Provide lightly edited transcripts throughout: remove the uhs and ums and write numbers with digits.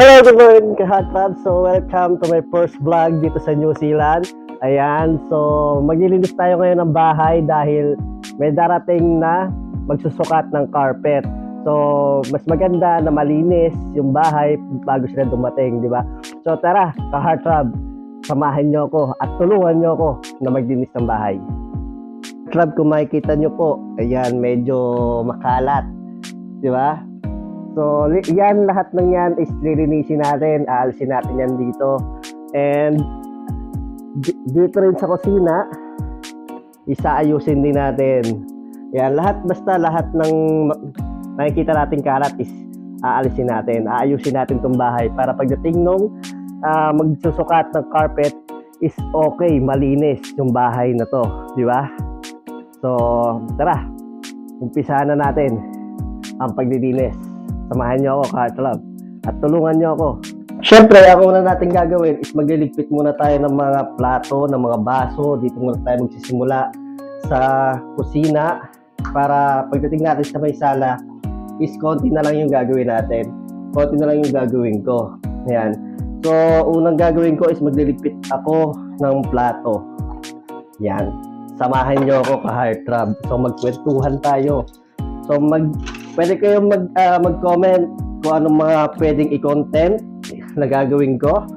Hello, good morning ka-hotpad. So, welcome to my first vlog dito sa New Zealand. Ayan, so maglilinis tayo ngayon ng bahay dahil may darating na magsusukat ng carpet. So, mas maganda na malinis yung bahay bago sila dumating, di ba? So, tara, ka-hotpad, samahan nyo ako at tulungan nyo ako na maglinis ng bahay. Club, kung makikita nyo po, ayan, medyo makalat, di ba? So, yan, lahat ng yan is lilinisin natin, aalisin natin yan dito. And dito rin sa kusina, isaayusin din natin. Yan, basta lahat ng nakikita natin kalat is aalisin natin, aayusin natin itong bahay para pagdating nung magsusukat ng carpet is okay, malinis yung bahay na to, di ba? So, tara, umpisahan na natin ang paglilinis. Samahan niyo ako, ka-club, at tulungan niyo ako. Siyempre, ang una natin gagawin is magliligpit muna tayo ng mga plato, ng mga baso. Dito muna tayo magsisimula sa kusina para pagdating natin sa may sala is konti na lang yung gagawin natin. Konti na lang yung gagawin ko. Ayan. So, unang gagawin ko is magliligpit ako ng plato. Yan. Samahan niyo ako, ka-heartthrob. So, magkwentuhan tayo. So, pwede kayong mag-comment kung anong mga pwedeng i-content na gagawin ko.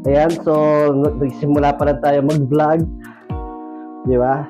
Ayan, so nagsimula pa lang tayo mag-vlog. Di ba?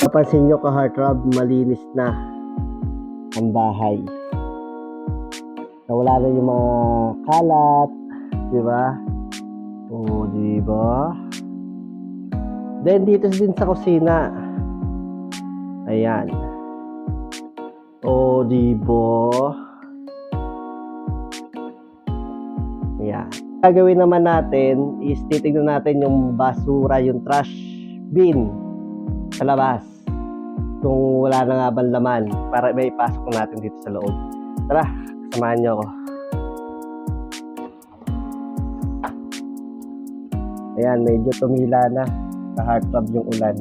Napansin nyo, ka-heartthrob, malinis na ang bahay. Nawala na yung mga kalat, di ba? O, di ba? Then dito din sa kusina. Ayan. O, di ba? Ayan. Gagawin naman natin is titignan natin yung basura, yung trash bin sa labas. Kung wala na nga bang laman para may ipasok natin dito sa loob. Tara, samahan niyo ako. Ayan, medyo tumila na. Ka-heartthrob yung ulan.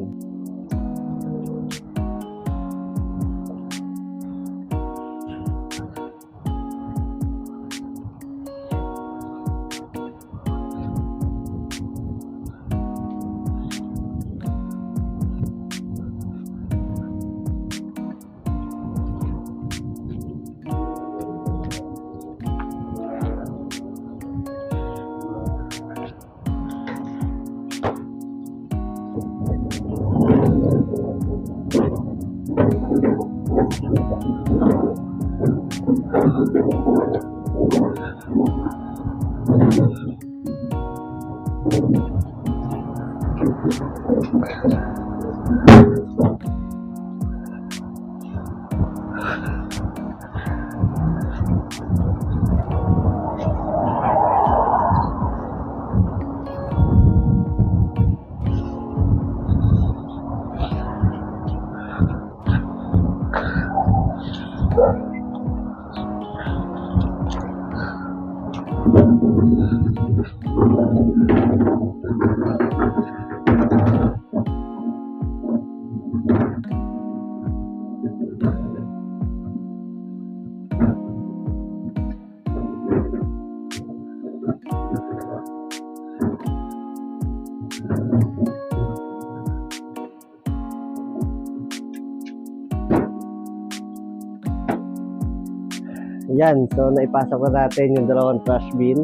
Yan, so naipasok na natin yung dalawang trash bin.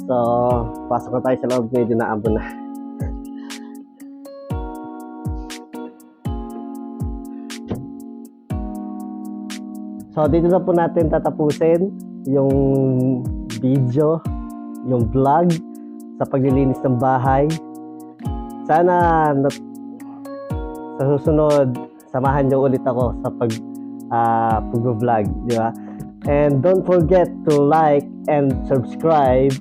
So, pasok na tayo sa loob, medyo naambon na. So, dito na po natin tatapusin yung video, yung vlog sa paglilinis ng bahay. Sana sa susunod, samahan niyo ulit ako sa pag-vlog, di ba? And don't forget to like and subscribe